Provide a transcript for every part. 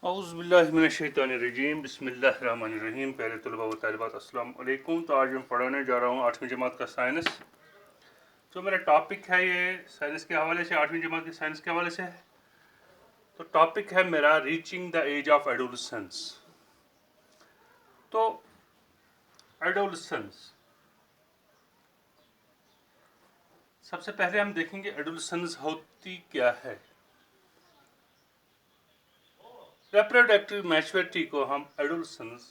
औज़ुबिल्लाहिमिनश्शैतानिर्रजीम बिस्मिल्लाहिर्रहमानिर्रहीम। पहले तलबा व तालिबात अस्सलाम वालेकुम। तो आज मैं पढ़ाने जा रहा हूँ 8वीं जमात का साइंस। जो मेरा टॉपिक है ये साइंस के हवाले से 8वीं जमात के साइंस के हवाले से है। तो टॉपिक है मेरा reaching the age of adolescence. तो एडोलसेंस, सबसे पहले हम देखेंगे एडोलसेंस होती क्या है। रिप्रोडक्टिव मैच्योरिटी को हम एडोलसेंस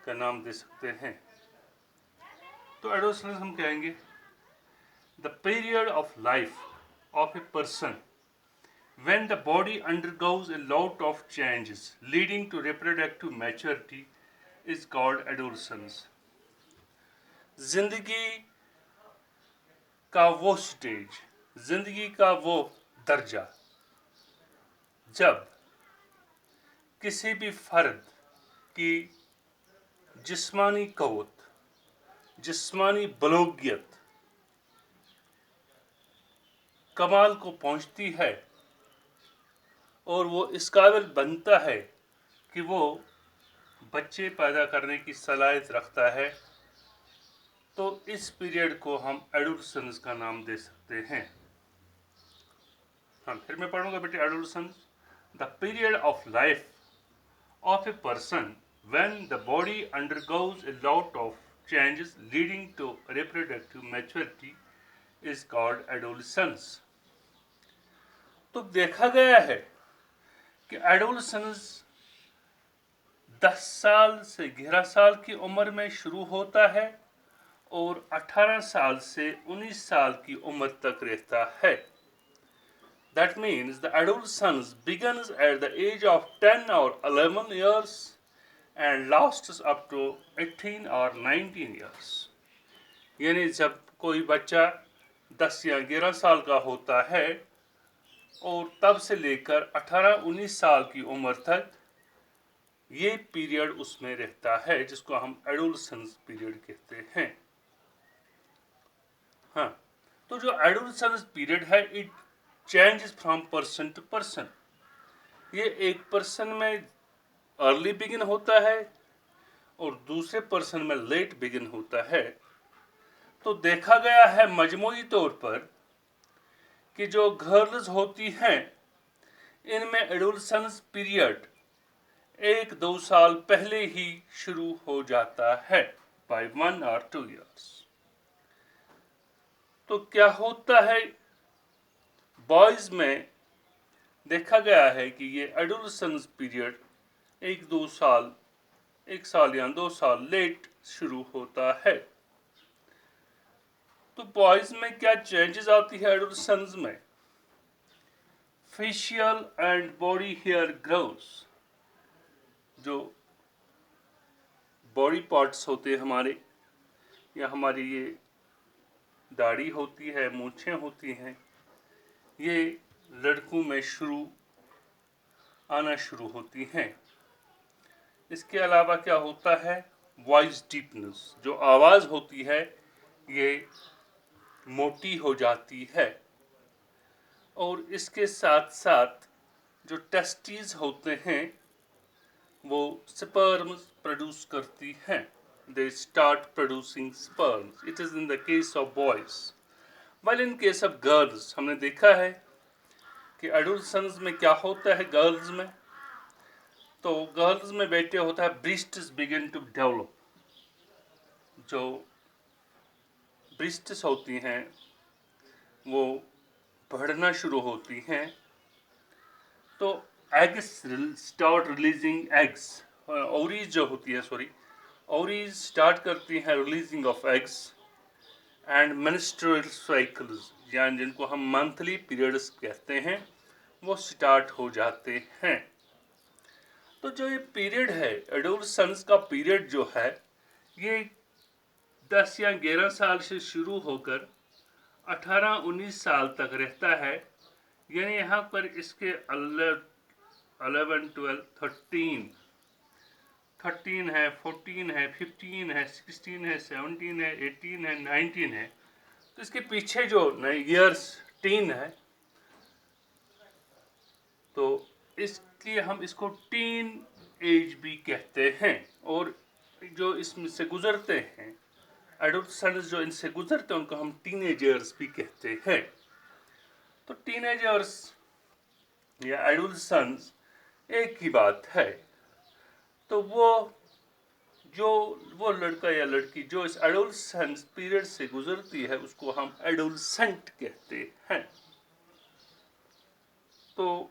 का नाम दे सकते हैं। तो एडोलसेंस हम कहेंगे the period of life of a person when the body undergoes a lot of changes leading to reproductive maturity is called adolescence। जिंदगी का वो स्टेज, जिंदगी का वो दर्जा जब किसी भी फर्द की जिस्मानी क़ुव्वत, जिस्मानी बलोगियत कमाल को पहुंचती है और वो इस काबिल बनता है कि वो बच्चे पैदा करने की सलाहियत रखता है, तो इस पीरियड को हम एडोलसेंस का नाम दे सकते हैं। हाँ, फिर मैं पढ़ूंगा बेटे। Adolescence, the period of life of a person when the body undergoes a lot of changes leading to reproductive maturity is called adolescence. तो देखा गया है कि एडोलसेंस 10 साल से 11 साल की उम्र में शुरू होता है और 18 साल से 19 साल की उम्र तक रहता है। That means the adolescence begins at the age of 10 or 11 years and lasts up to 18 or 19 years। यानी जब कोई बच्चा 10 या 11 साल का होता है और तब से लेकर 18-19 साल की उम्र तक ये पीरियड उसमें रहता है, जिसको हम एडोलसेंस पीरियड कहते हैं। हाँ, तो जो एडोलसेंस पीरियड है it changes from person to person. ये एक पर्सन में अर्ली बिगिन होता है और दूसरे पर्सन में लेट बिगिन होता है। तो देखा गया है मजमूई तौर पर कि जो गर्ल्स होती हैं इनमें एडोलसेंस पीरियड 1-2 साल पहले ही शुरू हो जाता है, by 1 or 2 years। तो क्या होता है, बॉयज में देखा गया है कि ये एडोलसेंस पीरियड 1 साल या 2 साल लेट शुरू होता है। तो बॉयज में क्या चेंजेस आती है एडोलसेंस में? Facial and body hair grows. जो बॉडी पार्ट्स होते हैं हमारे, या हमारी ये दाढ़ी होती है, मूंछें होती हैं, ये लड़कों में आना शुरू होती हैं। इसके अलावा क्या होता है, वॉइस डीपनेस, जो आवाज़ होती है ये मोटी हो जाती है। और इसके साथ साथ जो टेस्टीज होते हैं वो स्पर्म्स प्रोड्यूस करती हैं। They start producing sperms. It is in the case of boys. While in case of girls, हमने देखा है कि एडोलसेंस में क्या होता है गर्ल्स में। तो गर्ल्स में बेटे होता है ब्रेस्ट्स बिगिन टू डेवलप। जो ब्रेस्ट्स होती हैं वो बढ़ना शुरू होती हैं। तो eggs start releasing eggs, ovaries जो होती है, ओवरीज स्टार्ट करती हैं releasing of eggs and menstrual cycles, यानी जिनको हम मंथली पीरियड्स कहते हैं, वो स्टार्ट हो जाते हैं। तो जो ये पीरियड है एडोलसेंस का पीरियड जो है ये 10 या 11 साल से शुरू होकर 18-19 साल तक रहता है। यानी यहाँ पर इसके 11, 12, 13 है, 14 है, 15 है, 16 है, 17 है, 18 है, 19 है। तो इसके पीछे जो ईयर्स 10 है, तो इसलिए हम इसको टीन एज भी कहते हैं। और जो इसमें से गुजरते हैं, एडोलसेंस जो इनसे गुजरते हैं, उनको हम टीनेजर्स भी कहते हैं। तो टीनेजर्स या एडोलसेंस एक ही बात है। तो वो लड़का या लड़की जो इस एडोलसेंस पीरियड से गुजरती है, उसको हम एडोलसेंट कहते हैं। तो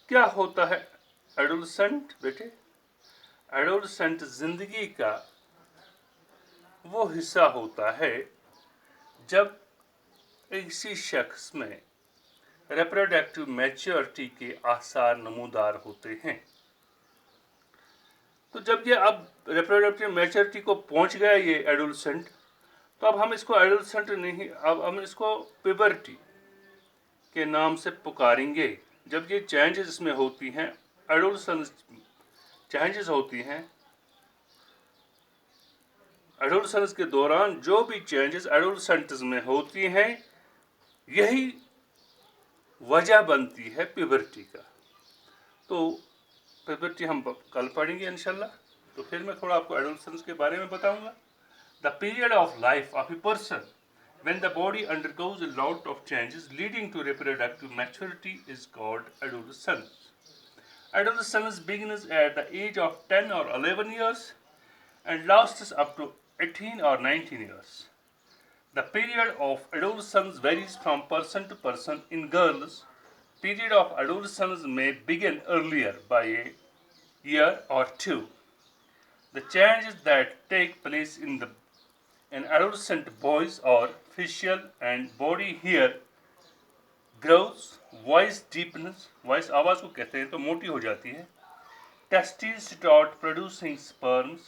क्या होता है एडोलसेंट बेटे? एडोलसेंट जिंदगी का वो हिस्सा होता है जब किसी शख्स में रिप्रोडक्टिव मैच्योरिटी के आसार नमूदार होते हैं। तो जब ये अब रिप्रोडक्टिव मैच्योरिटी को पहुंच गया ये एडोलसेंट, तो अब हम इसको एडोलसेंट नहीं, अब हम इसको प्यूबर्टी के नाम से पुकारेंगे। जब ये चेंजेस इसमें होती हैं, एडोलसेंस चेंजेस होती हैं, एडोलसेंस के दौरान जो भी चेंजेस एडोलसेंट्स में होती हैं, यही वजह बनती है प्यूबर्टी का। तो प्यूबर्टी हम कल पढ़ेंगे इंशाल्लाह। तो फिर मैं थोड़ा आपको एडोलसेंस के बारे में बताऊंगा। The period of life of a person when the body undergoes a lot of changes leading to reproductive maturity is called adolescence. Adolescence begins at the age of 10 or 11 years and lasts up to 18 or 19 years. The period of adolescence varies from person to person. In girls, period of adolescence may begin earlier by a year or two. The changes that take place in adolescent boys are facial and body hair grows, voice deepens, voice आवाज को कहते हैं तो मोटी हो जाती है। Testes start producing sperms,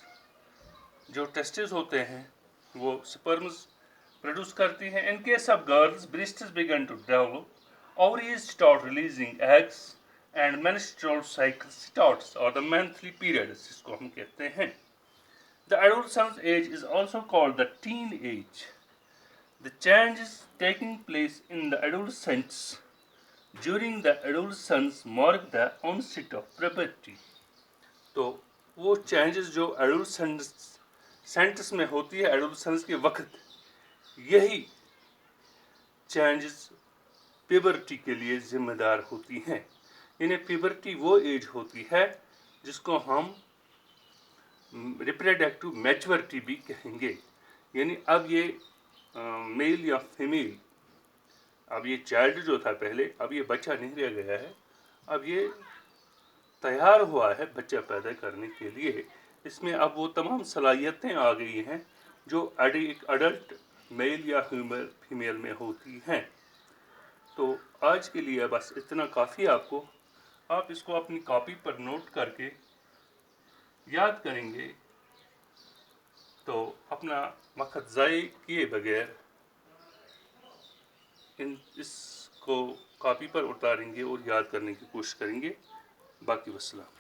जो टेस्टिस होते हैं वो sperms प्रोड्यूस करती हैं। In case of girls, breasts begin to develop, ovaries start releasing eggs and menstrual cycle starts, or the monthly periods जिसको हम कहते हैं। The adolescent age is also called the teen age. The changes taking place in the adolescents during the adolescence mark the onset of puberty. तो वो changes जो adolescents में होती है एडोलसेंस के वक्त, यही चेंजेस प्यूबर्टी के लिए जिम्मेदार होती हैं। इन्हें प्यूबर्टी वो एज होती है जिसको हम रिप्रोडक्टिव मैच्योरिटी भी कहेंगे। यानी अब ये मेल या फीमेल, अब ये चाइल्ड जो था पहले, अब ये बच्चा नहीं रह गया है, अब ये तैयार हुआ है बच्चा पैदा करने के लिए। इसमें अब वो तमाम सलाहियतें आ गई हैं जो एक अडल्ट मेल या फीमेल में होती हैं। तो आज के लिए बस इतना काफ़ी आपको। आप इसको अपनी कॉपी पर नोट करके याद करेंगे तो अपना वक्त ज़ाय किए बगैर इसको कॉपी पर उतारेंगे और याद करने की कोशिश करेंगे। बाकी वस्सलाम।